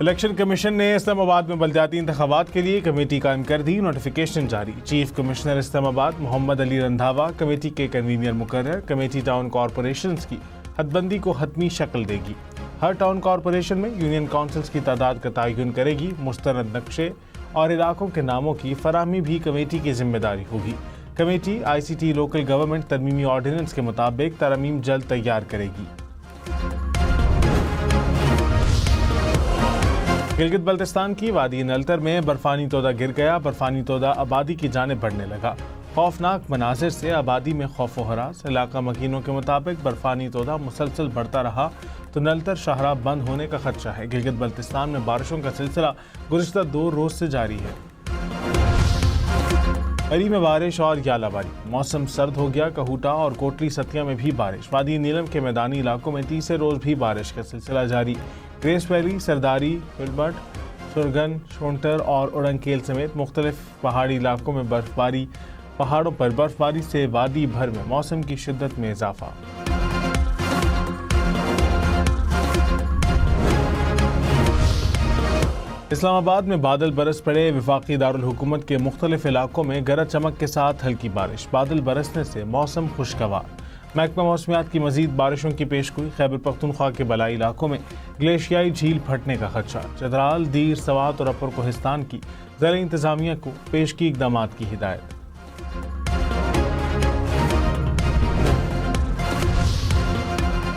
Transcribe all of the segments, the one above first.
Election commission ने इस्लामाबाद में बलदियाती इंतखाबात के लिए कमेटी कायम कर दी। नोटिफिकेशन जारी। Chief commissioner Islamabad Mohammad Ali Randhawa committee के कन्वीनर मुकर्रर। कमेटी टाउन कॉरपोरेशंस की हदबंदी को हतमी शक्ल देगी। हर टाउन कॉरपोरेशन में यूनियन काउंसिल्स की तादाद का तयन करेगी। मुस्तनद नक्शे और इलाकों के नामों की फराहमी भी कमेटी की जिम्मेदारी होगी। कमेटी ICT लोकल गवर्नमेंट तरमीमी ऑर्डिनेंस के मुताबिक तरमीम जल्द तैयार करेगी। गिलगित बल्तिस्तान की वादी नलतर में बर्फानी तोदा गिर गया। बर्फानी तोदा आबादी की जानिब बढ़ने लगा। खौफनाक मनाजिर से आबादी में खौफ व हरास। इलाका मकीनों के मुताबिक बर्फानी तोदा मुसलसल बढ़ता रहा तो नलतर शाहराह बंद होने का खदशा है। गिलगित बल्तिस्तान में बारिशों का सिलसिला गुज़िश्ता 2 रोज से जारी है। अरी में बारिश और यालाबारी। मौसम सर्द हो गया। कहूटा और कोटली सतिया में भी बारिश। वादी नीलम के मैदानी इलाकों में तीसरे रोज भी बारिश का सिलसिला जारी। ग्रेस वैली, सरदारी, फिल्बर्ट, सुरगन, शोंटर और उड़नकेल समेत मुख्तलिफ पहाड़ी इलाकों में बर्फबारी। पहाड़ों पर बर्फबारी से वादी भर में मौसम की शिद्दत में इजाफा। इस्लामाबाद में बादल बरस पड़े। वफाकी दारुल हुकूमत के मुख्तलिफ इलाकों में गरज चमक के साथ हल्की बारिश। बादल बरसने से मौसम खुशगवार। महकमा मौसमियात की मजीद बारिशों की पेशगोई। खैबर पख्तूनख्वा के बलाई इलाकों में ग्लेशियाई झील फटने का खदशा। चतराल, दीर, सवात और अपर कोहिस्तान की ज़िला इंतजामिया को पेशगी इक़दाम की हिदायत।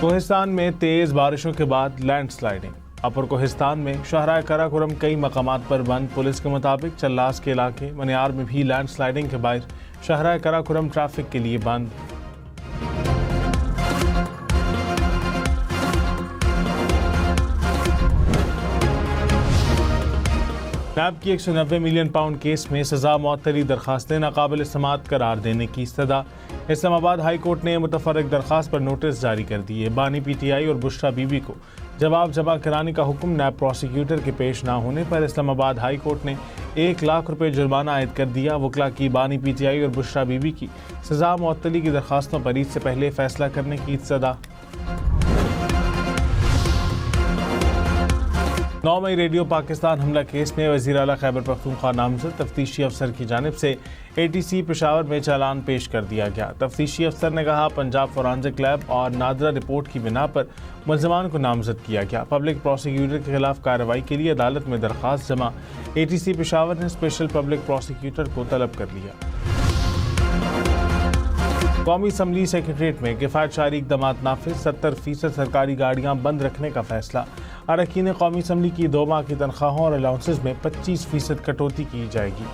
कोहिस्तान में तेज़ बारिशों के बाद लैंडस्लाइडिंग। अपर कोहिस्तान में शाहराह कराकोरम कई मकामात पर बंद। पुलिस के मुताबिक चल्लास के इलाके मनियार में भी लैंडस्लाइडिंग के बायस शाहराह कराकोरम ट्रैफिक के लिए बंद। नैब की 190 मिलियन पाउंड केस में सजा मुअत्तली दरखास्तें नाकाबिल समाअत करार देने की इस्तदा। इस्लामाबाद हाई कोर्ट ने मुतफर्रिक दरखास्त पर नोटिस जारी कर दिए। बानी PTI और बुशरा बीबी को जवाब जमा कराने का हुक्म। नैब प्रोसिक्यूटर के पेश ना होने पर इस्लामाबाद हाई कोर्ट ने 1 लाख रुपए जुर्माना आयद कर दिया। वकला की बानी PTI और बुशरा बीबी की सजा मुअत्तली की दरखास्तों पर ईद से पहले फैसला करने की इस्तदा। 9 मई रेडियो पाकिस्तान हमला केस में वज़ीर आला खैबर पख्तूनख्वा नामज़द तफ्तीशी अफसर की जानिब से ATC पेशावर में चालान पेश कर दिया गया। तफ्तीशी अफसर ने कहा पंजाब फोरेंसिक लैब और नादरा रिपोर्ट की बिना पर मुल्ज़मान को नामज़द किया गया। पब्लिक प्रोसिक्यूटर के खिलाफ कार्रवाई के लिए अदालत में दरख्वास्त जमा। ATC पेशावर ने स्पेशल पब्लिक प्रोसिक्यूटर को तलब कर लिया। कौमी असम्बली सेक्रेटरीट में किफ़ायत शारी इक़दाम नाफिज। 70% सरकारी गाड़ियाँ बंद रखने का फैसला। अरकान कौमी असम्बली की 2 माह की तनख्वाहों और अलाउंसेस में 25% कटौती की जाएगी।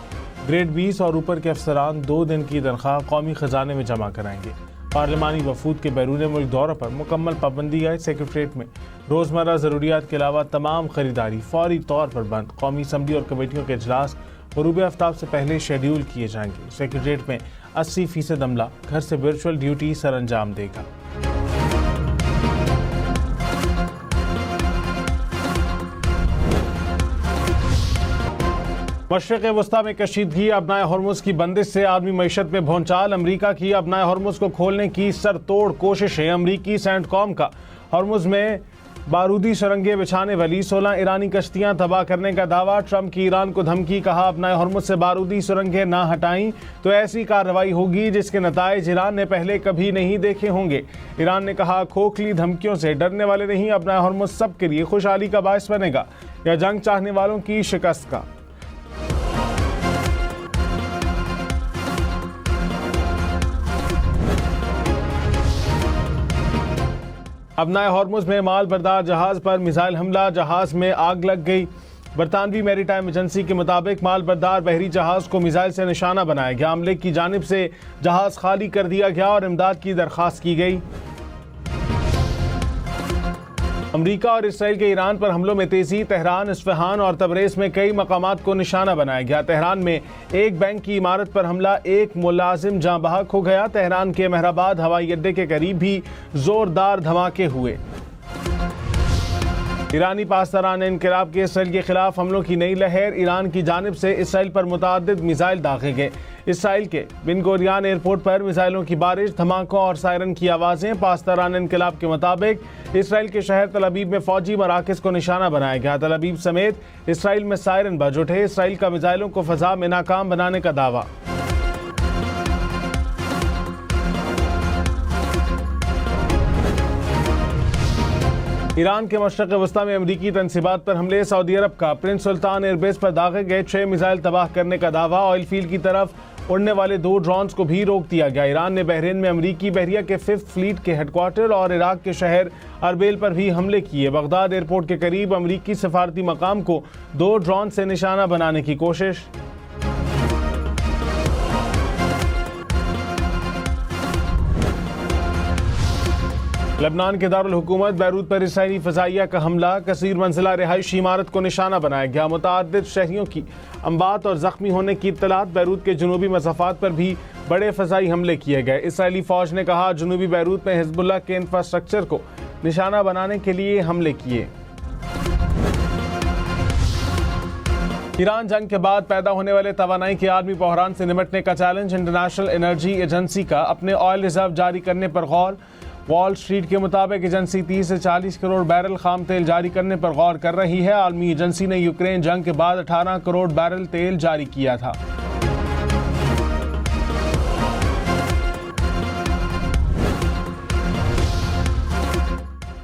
ग्रेड 20 और ऊपर के अफसरान 2 दिन की तनख्वाह कौमी खजाने में जमा कराएंगे। पार्लिमानी वफूद के बैरून मुल्क दौरों पर मुकम्मल पाबंदी आए। सेक्रेटरीट में रोज़मर्रा ज़रूरियात के अलावा तमाम खरीदारी फौरी तौर पर बंद। कौमी असम्बली और कमेटियों के इजलास ग़ुरूब आफ्ताब से पहले शेड्यूल किए जाएंगे। सेक्रेटरीट में 80% अमला घर से वर्चुअल ड्यूटी सर अंजाम देगा। मशरिक़ वस्ता में कशीदगी। अबनाए हॉर्मुज़ की बंदिश से आलमी मईशत में भौंचाल। अमरीका की अबनाए हॉर्मुज़ को खोलने की सरतोड़ कोशिशें। अमरीकी सेंटकॉम का हॉर्मुज़ में बारूदी सुरंगें बिछाने वाली 16 ईरानी कश्तियां तबाह करने का दावा। ट्रंप की ईरान को धमकी। कहा अपना हॉर्मुज़ से बारूदी सुरंगें ना हटाई तो ऐसी कार्रवाई होगी जिसके नताइज ईरान ने पहले कभी नहीं देखे होंगे। ईरान ने कहा खोखली धमकियों से डरने वाले नहीं। अपना हॉर्मुज़ सबके लिए खुशहाली का बायस बनेगा या जंग चाहने वालों की शिकस्त का। अबनाए हॉर्मुज़ में माल बरदार जहाज़ पर मिसाइल हमला। जहाज़ में आग लग गई। बरतानवी मैरीटाइम एजेंसी के मुताबिक माल बरदार बहरी जहाज़ को मिसाइल से निशाना बनाया गया। अमले की जानिब से जहाज़ खाली कर दिया गया और इमदाद की दरख्वास्त की गई। अमरीका और इसराइल के ईरान पर हमलों में तेजी। तेहरान, इस्फहान और तबरेज़ में कई मकामात को निशाना बनाया गया। तेहरान में एक बैंक की इमारत पर हमला। एक मुलाजिम जाँ बहक हो गया। तेहरान के मेहराबाद हवाई अड्डे के करीब भी जोरदार धमाके हुए। ईरानी पासदारान इनकलाब के इसराइल के खिलाफ हमलों की नई लहर। ईरान की जानिब से इसराइल पर मुतअद्दिद मिसाइल दागे गए। इसराइल के बिन गोरियान एयरपोर्ट पर मिसाइलों की बारिश, धमाकों और सायरन की आवाज़ें। पासदारान इनकलाब के मुताबिक इसराइल के शहर तल अबीब में फौजी मराकज़ को निशाना बनाया गया। तल अबीब समेत इसराइल में सायरन बज उठे। इसराइल का मिसाइलों को फ़ज़ा में नाकाम बनाने का दावा। ईरान के मशरक़ वस्ता में अमरीकी तनसीबात पर हमले। सऊदी अरब का प्रिंस सुल्तान एयरबेस पर दागे गए 6 मिसाइल तबाह करने का दावा। ऑयल फील्ड की तरफ उड़ने वाले 2 ड्रोन्स को भी रोक दिया गया। ईरान ने बहरीन में अमरीकी बहरिया के 5th फ्लीट के हेडक्वार्टर और इराक के शहर अरबेल पर भी हमले किए। बगदाद एयरपोर्ट के करीब अमरीकी सफारती मकाम को 2 ड्रोन से निशाना बनाने की कोशिश। लेबनान के दारुल हुकूमत बैरूत पर इसराइली फ़ज़ाइया का हमला। कसीर मंजिला रिहायशी इमारत को निशाना बनाया गया। मुतअद्दिद शहरियों की अम्बात और ज़ख्मी होने की इत्तलात। बैरूत के जनूबी मसाफ़ात पर भी बड़े फ़ज़ाई हमले किए गए। इसराइली फ़ौज ने कहा जनूबी बैरूत में हिज़्बुल्लाह के इंफ्रास्ट्रक्चर को निशाना बनाने के लिए हमले किए। ईरान जंग के बाद पैदा होने वाले तवानाई के आलमी बहरान से निपटने का चैलेंज। इंटरनेशनल एनर्जी एजेंसी का अपने ऑयल रिजर्व जारी करने पर गौर। वॉल स्ट्रीट के मुताबिक एजेंसी 30 से 40 करोड़ बैरल खाम तेल जारी करने पर गौर कर रही है। आलमी एजेंसी ने यूक्रेन जंग के बाद 18 करोड़ बैरल तेल जारी किया था।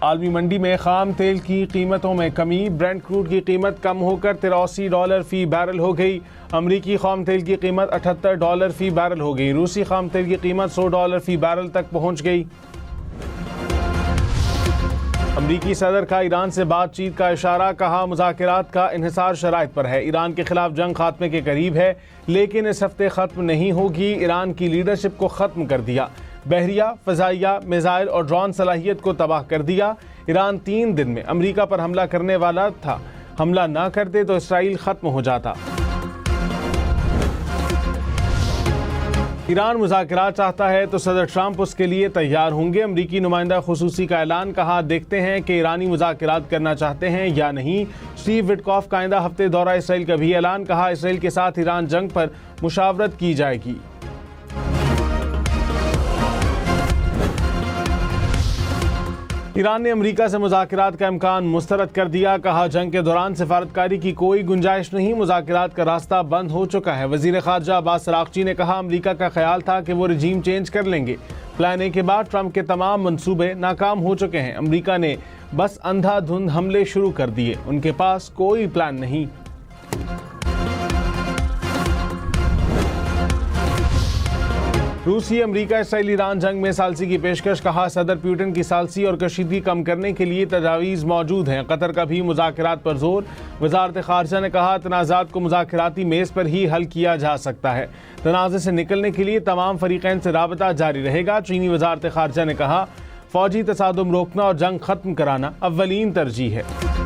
आलमी मंडी में खाम तेल की कीमतों में कमी। ब्रेंट क्रूड की कीमत कम होकर $83 फी बैरल हो गई। अमरीकी खाम तेल की कीमत $78 फी बैरल हो गई। रूसी खाम तेल की कीमत $100 फी बैरल तक पहुंच गई। अमरीकी सदर का ईरान से बातचीत का इशारा। कहा मुज़ाकरात का इन्हिसार शराइत पर है। ईरान के खिलाफ जंग खात्मे के करीब है लेकिन इस हफ्ते ख़त्म नहीं होगी। ईरान की लीडरशिप को ख़त्म कर दिया। बहरिया, फ़ज़ाइया, मिसाइल और ड्रोन सलाहियत को तबाह कर दिया। ईरान 3 दिन में अमरीका पर हमला करने वाला था। हमला ना करते तो इसराइल ख़त्म हो जाता। ईरान मुज़ाकरात चाहता है तो सदर ट्रंप उसके लिए तैयार होंगे। अमरीकी नुमाइंदा खुसूसी का ऐलान। कहा देखते हैं कि ईरानी मुज़ाकरात करना चाहते हैं या नहीं। स्टीव विटकॉफ का आइंदा हफ्ते दौरा इसराइल का भी ऐलान। कहा इसराइल के साथ ईरान जंग पर मुशावरत की जाएगी। ईरान ने अमरीका से मुज़ाकरात का इम्कान मुस्तरद कर दिया। कहा जंग के दौरान सिफारतकारी की कोई गुंजाइश नहीं। मुज़ाकरात का रास्ता बंद हो चुका है। वज़ीर ख़ारजा अब्बास अराग़ची ने कहा अमरीका का ख्याल था कि वो रजीम चेंज कर लेंगे। प्लान ए के बाद ट्रंप के तमाम मंसूबे नाकाम हो चुके हैं। अमरीका ने बस अंधाधुंध हमले शुरू कर दिए। उनके पास कोई प्लान नहीं। रूसी अमरीका इसराइल ईरान जंग में सालसी की पेशकश। कहा सदर पुतिन की सालसी और कशीदगी कम करने के लिए तजावीज़ मौजूद हैं। कतर का भी मुज़ाकरात पर जोर। वज़ारत ख़ारजा ने कहा तनाज़ात को मुज़ाकराती मेज़ पर ही हल किया जा सकता है। तनाज़े से निकलने के लिए तमाम फ़रीक़ैन से राबता जारी रहेगा। चीनी वज़ारत ख़ारजा ने कहा फ़ौजी तसादुम रोकना और जंग ख़त्म कराना अव्वलीन तरजीह है।